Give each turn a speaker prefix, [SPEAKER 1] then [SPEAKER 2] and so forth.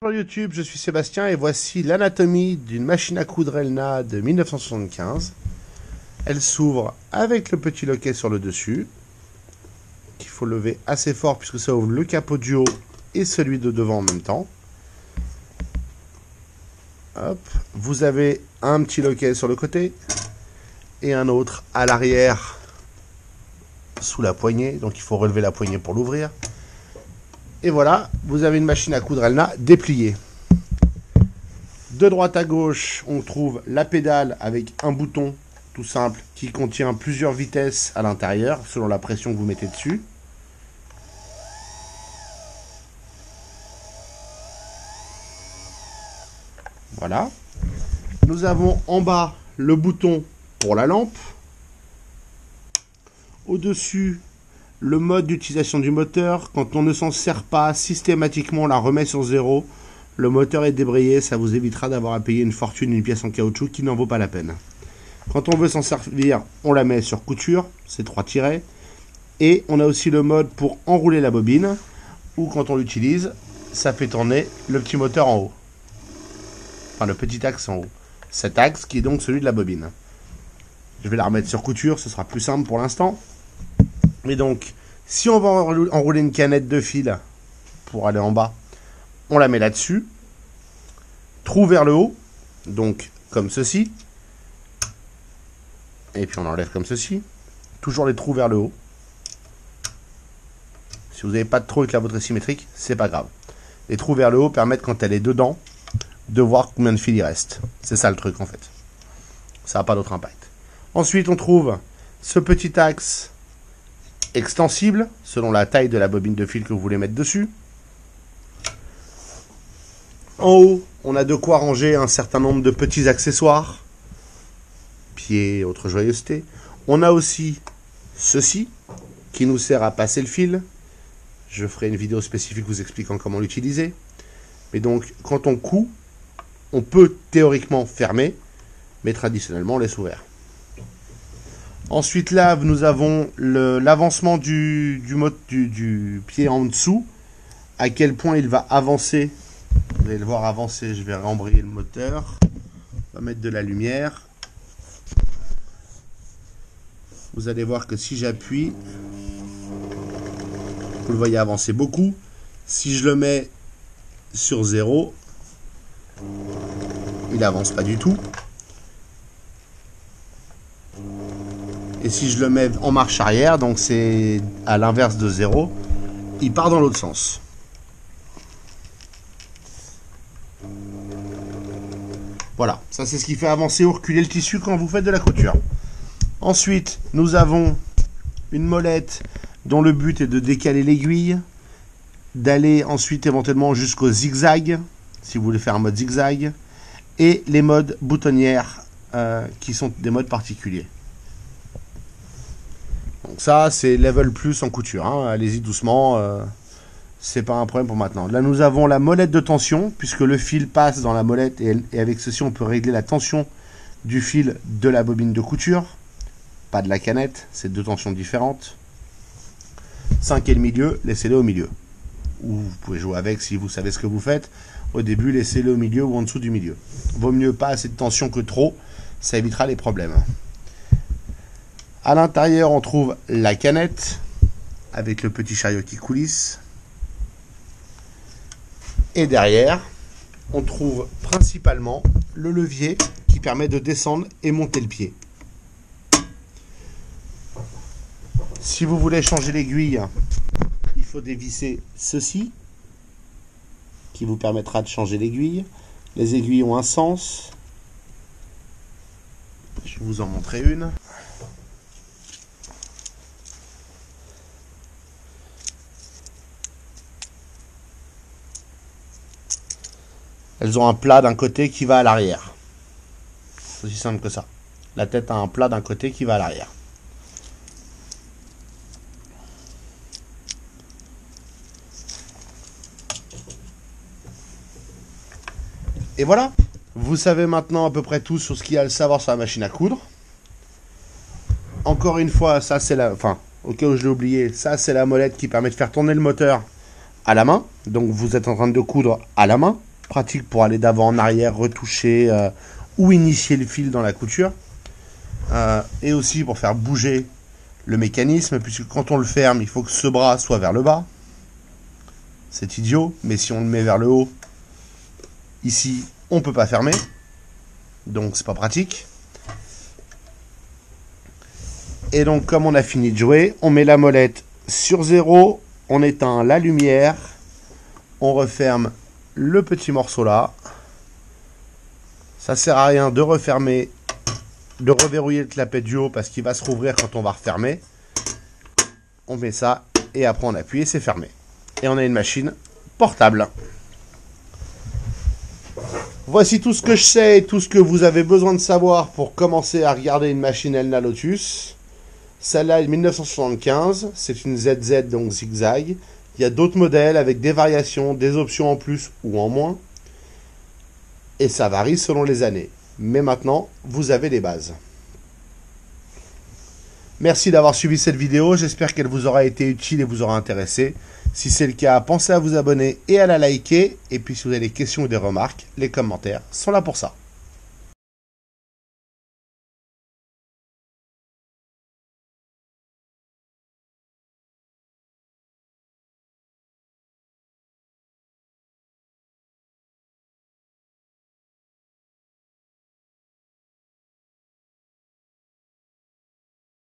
[SPEAKER 1] Sur YouTube, je suis Sébastien et voici l'anatomie d'une machine à coudre Elna de 1975. Elle s'ouvre avec le petit loquet sur le dessus, qu'il faut lever assez fort puisque ça ouvre le capot du haut et celui de devant en même temps. Hop. Vous avez un petit loquet sur le côté et un autre à l'arrière sous la poignée, donc il faut relever la poignée pour l'ouvrir. Et voilà, vous avez une machine à coudre Elna dépliée. De droite à gauche, on trouve la pédale avec un bouton tout simple qui contient plusieurs vitesses à l'intérieur selon la pression que vous mettez dessus. Voilà. Nous avons en bas le bouton pour la lampe. Au-dessus, le mode d'utilisation du moteur. Quand on ne s'en sert pas, systématiquement on la remet sur 0. Le moteur est débrayé, ça vous évitera d'avoir à payer une fortune, une pièce en caoutchouc qui n'en vaut pas la peine. Quand on veut s'en servir, on la met sur couture, c'est 3 tirets. Et on a aussi le mode pour enrouler la bobine, ou quand on l'utilise, ça fait tourner le petit moteur en haut. Enfin le petit axe en haut. Cet axe qui est donc celui de la bobine. Je vais la remettre sur couture, ce sera plus simple pour l'instant. Mais donc, si on va enrouler une canette de fil pour aller en bas, on la met là-dessus. Trou vers le haut, donc comme ceci. Et puis on enlève comme ceci. Toujours les trous vers le haut. Si vous n'avez pas de trou avec la vôtre symétrique, c'est pas grave. Les trous vers le haut permettent, quand elle est dedans, de voir combien de fil il reste. C'est ça le truc en fait. Ça n'a pas d'autre impact. Ensuite, on trouve ce petit axe extensible, selon la taille de la bobine de fil que vous voulez mettre dessus. En haut, on a de quoi ranger un certain nombre de petits accessoires, pieds, autres joyeusetés. On a aussi ceci, qui nous sert à passer le fil. Je ferai une vidéo spécifique vous expliquant comment l'utiliser. Mais donc, quand on coud, on peut théoriquement fermer, mais traditionnellement, on laisse ouvert. Ensuite, là, nous avons l'avancement du pied en dessous, à quel point il va avancer. Vous allez le voir avancer, je vais rembrayer le moteur. On va mettre de la lumière. Vous allez voir que si j'appuie, vous le voyez avancer beaucoup. Si je le mets sur 0, il n'avance pas du tout. Et si je le mets en marche arrière, donc c'est à l'inverse de 0, il part dans l'autre sens. Voilà, ça c'est ce qui fait avancer ou reculer le tissu quand vous faites de la couture. Ensuite, nous avons une molette dont le but est de décaler l'aiguille, d'aller ensuite éventuellement jusqu'au zigzag, si vous voulez faire un mode zigzag, et les modes boutonnières, qui sont des modes particuliers. Donc ça, c'est level plus en couture, hein. Allez-y doucement, c'est pas un problème pour maintenant. Là, nous avons la molette de tension, puisque le fil passe dans la molette, et avec ceci, on peut régler la tension du fil de la bobine de couture. Pas de la canette, c'est deux tensions différentes. 5 et le milieu, laissez-le au milieu. Ou vous pouvez jouer avec si vous savez ce que vous faites. Au début, laissez-le au milieu ou en dessous du milieu. Vaut mieux pas assez de tension que trop, ça évitera les problèmes. À l'intérieur, on trouve la canette avec le petit chariot qui coulisse. Et derrière, on trouve principalement le levier qui permet de descendre et monter le pied. Si vous voulez changer l'aiguille, il faut dévisser ceci qui vous permettra de changer l'aiguille. Les aiguilles ont un sens. Je vais vous en montrer une. Elles ont un plat d'un côté qui va à l'arrière. C'est aussi simple que ça. La tête a un plat d'un côté qui va à l'arrière. Et voilà, vous savez maintenant à peu près tout sur ce qu'il y a à savoir sur la machine à coudre. Encore une fois, ça c'est la... Enfin, au cas où je l'ai oublié, ça c'est la molette qui permet de faire tourner le moteur à la main. Donc vous êtes en train de coudre à la main. pratique pour aller d'avant en arrière, retoucher ou initier le fil dans la couture. Et aussi pour faire bouger le mécanisme, puisque quand on le ferme, il faut que ce bras soit vers le bas. C'est idiot, mais si on le met vers le haut, ici, on ne peut pas fermer. Donc c'est pas pratique. Et donc comme on a fini de jouer, on met la molette sur 0, on éteint la lumière, on referme le petit morceau là. Ça sert à rien de refermer, de reverrouiller le clapet du haut parce qu'il va se rouvrir quand on va refermer. On met ça et après on appuie et c'est fermé. Et on a une machine portable. Voici tout ce que je sais et tout ce que vous avez besoin de savoir pour commencer à regarder une machine Elna Lotus. Celle-là est de 1975, c'est une ZZ donc zigzag. Il y a d'autres modèles avec des variations, des options en plus ou en moins. Et ça varie selon les années. Mais maintenant, vous avez les bases. Merci d'avoir suivi cette vidéo, j'espère qu'elle vous aura été utile et vous aura intéressé. Si c'est le cas, pensez à vous abonner et à la liker. Et puis si vous avez des questions ou des remarques, les commentaires sont là pour ça.